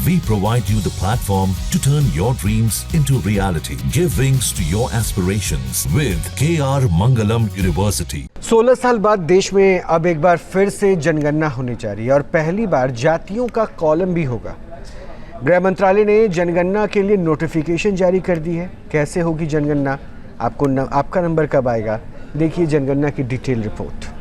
We provide you the platform to turn your dreams into reality. Give wings to your aspirations with KR Mangalam University. 16 साल बाद देश में अब एक बार फिर से जनगणना होने जा रही है और पहली बार जातियों का कॉलम भी होगा। गृह मंत्रालय ने जनगणना के लिए नोटिफिकेशन जारी कर दी है। कैसे होगी जनगणना, आपका नंबर कब आएगा, देखिए जनगणना की डिटेल रिपोर्ट।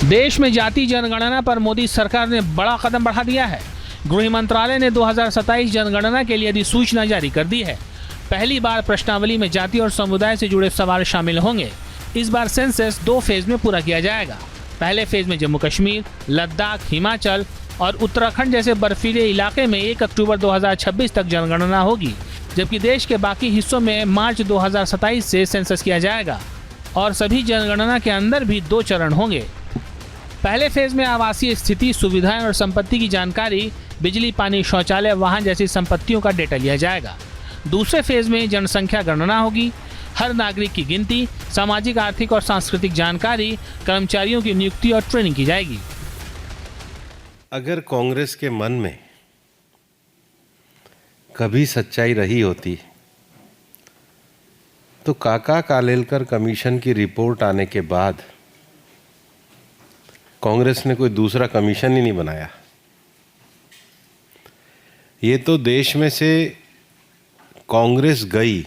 देश में जाति जनगणना पर मोदी सरकार ने बड़ा कदम बढ़ा दिया है। गृह मंत्रालय ने 2027 जनगणना के लिए अधिसूचना जारी कर दी है। पहली बार प्रश्नावली में जाति और समुदाय से जुड़े सवाल शामिल होंगे। इस बार सेंसस 2 फेज में पूरा किया जाएगा। पहले फेज में जम्मू कश्मीर, लद्दाख, हिमाचल और उत्तराखंड जैसे बर्फीले इलाके में 1 अक्टूबर 2026 तक जनगणना होगी, जबकि देश के बाकी हिस्सों में मार्च 2027 से सेंसस किया जाएगा। और सभी जनगणना के अंदर भी 2 चरण होंगे। पहले फेज में आवासीय स्थिति, सुविधाएं और संपत्ति की जानकारी, बिजली, पानी, शौचालय, वाहन जैसी संपत्तियों का डेटा लिया जाएगा। दूसरे फेज में जनसंख्या गणना होगी। हर नागरिक की गिनती, सामाजिक, आर्थिक और सांस्कृतिक जानकारी, कर्मचारियों की नियुक्ति और ट्रेनिंग की जाएगी। अगर कांग्रेस के मन में कभी सच्चाई रही होती तो काका कालेलकर कमीशन की रिपोर्ट आने के बाद कांग्रेस ने कोई दूसरा कमीशन ही नहीं बनाया। ये तो देश में से कांग्रेस गई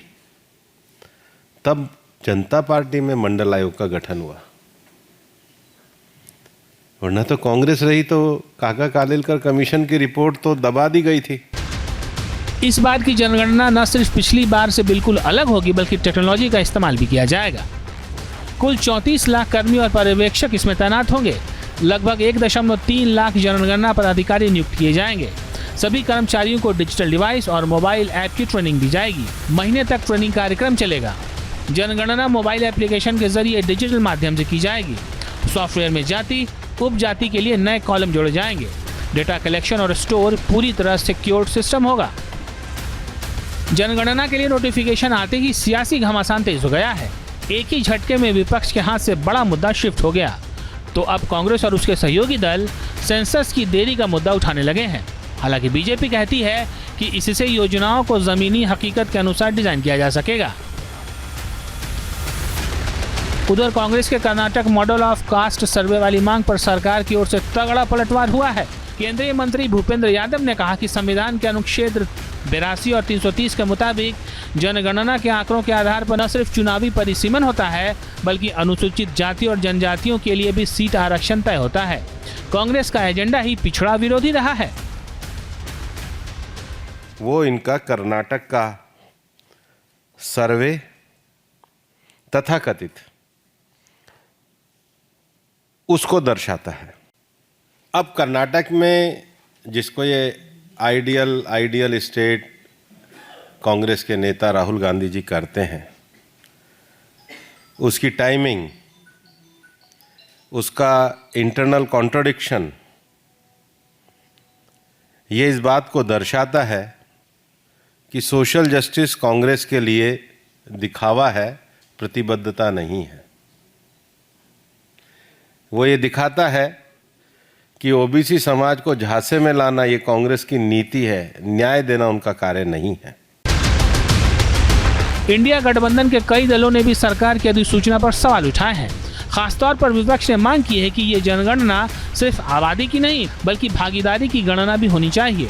तब जनता पार्टी में मंडल आयोग का गठन हुआ, वरना तो कांग्रेस रही तो काका कालेलकर कमीशन की रिपोर्ट तो दबा दी गई थी। इस बार की जनगणना न सिर्फ पिछली बार से बिल्कुल अलग होगी, बल्कि टेक्नोलॉजी का इस्तेमाल भी किया जाएगा। कुल 34 लाख कर्मी और पर्यवेक्षक इसमें तैनात होंगे। लगभग 1.3 लाख जनगणना पदाधिकारी नियुक्त किए जाएंगे। सभी कर्मचारियों को डिजिटल डिवाइस और मोबाइल ऐप की ट्रेनिंग दी जाएगी। महीने तक ट्रेनिंग कार्यक्रम चलेगा। जनगणना मोबाइल एप्लीकेशन के जरिए डिजिटल माध्यम से की जाएगी। सॉफ्टवेयर में जाति, उपजाति के लिए नए कॉलम जोड़े जाएंगे। डेटा कलेक्शन और स्टोर पूरी तरह सिक्योर्ड सिस्टम होगा। जनगणना के लिए नोटिफिकेशन आते ही सियासी घमासान तेज हो गया है। एक ही झटके में विपक्ष के हाथ से बड़ा मुद्दा शिफ्ट हो गया, तो अब कांग्रेस और उसके सहयोगी दल सेंसस की देरी का मुद्दा उठाने लगे हैं। हालांकि बीजेपी कहती है कि इससे योजनाओं को जमीनी हकीकत के अनुसार डिजाइन किया जा सकेगा। उधर कांग्रेस के कर्नाटक मॉडल ऑफ कास्ट सर्वे वाली मांग पर सरकार की ओर से तगड़ा पलटवार हुआ है। केंद्रीय मंत्री भूपेंद्र यादव ने कहा कि संविधान के अनुच्छेद 82 और 330 के मुताबिक जनगणना के आंकड़ों के आधार पर न सिर्फ चुनावी परिसीमन होता है, बल्कि अनुसूचित जाति और जनजातियों के लिए भी सीट आरक्षण तय होता है। कांग्रेस का एजेंडा ही पिछड़ा विरोधी रहा है। वो इनका कर्नाटक का सर्वे तथाकथित उसको दर्शाता है। अब कर्नाटक में जिसको ये आइडियल स्टेट कांग्रेस के नेता राहुल गांधी जी करते हैं, उसकी टाइमिंग, उसका इंटरनल कॉन्ट्रडिक्शन, ये इस बात को दर्शाता है कि सोशल जस्टिस कांग्रेस के लिए दिखावा है, प्रतिबद्धता नहीं है। वो ये दिखाता है कि ओबीसी समाज को झांसे में लाना ये कांग्रेस की नीति है, न्याय देना उनका कार्य नहीं है। इंडिया गठबंधन के कई दलों ने भी सरकार की अधिसूचना पर सवाल उठाए हैं। खासतौर पर विपक्ष ने मांग की है कि ये जनगणना सिर्फ आबादी की नहीं, बल्कि भागीदारी की गणना भी होनी चाहिए।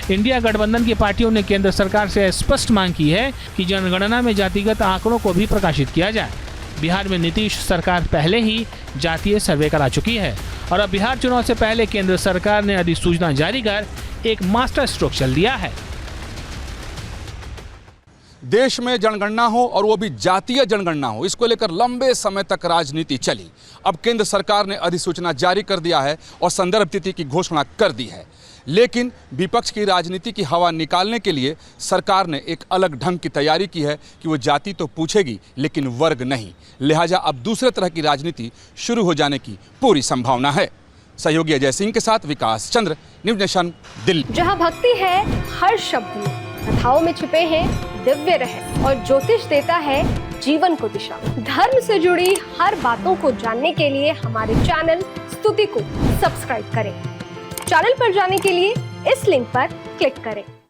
इंडिया गठबंधन की पार्टियों ने केंद्र सरकार से स्पष्ट मांग की है कि जनगणना में जातिगत आंकड़ों को भी प्रकाशित किया जाए। बिहार में नीतीश सरकार पहले ही जातीय सर्वे करा चुकी है और अब बिहार चुनाव से पहले केंद्र सरकार ने अधिसूचना जारी कर एक मास्टर स्ट्रोक चल दिया है। देश में जनगणना हो और वो भी जातीय जनगणना हो, इसको लेकर लंबे समय तक राजनीति चली। अब केंद्र सरकार ने अधिसूचना जारी कर दिया है और संदर्भ तिथि की घोषणा कर दी है। लेकिन विपक्ष की राजनीति की हवा निकालने के लिए सरकार ने एक अलग ढंग की तैयारी की है कि वो जाति तो पूछेगी लेकिन वर्ग नहीं। लिहाजा अब दूसरे तरह की राजनीति शुरू हो जाने की पूरी संभावना है। सहयोगी अजय सिंह के साथ विकास चंद्र, न्यूज़ नेशन, दिल्ली। जहां भक्ति है हर शब्द में, कथाओं में छुपे हैं दिव्य रहस्य और ज्योतिष देता है जीवन को दिशा। धर्म से जुड़ी हर बातों को जानने के लिए हमारे चैनल स्तुति को सब्सक्राइब करें। चैनल पर जाने के लिए इस लिंक पर क्लिक करें।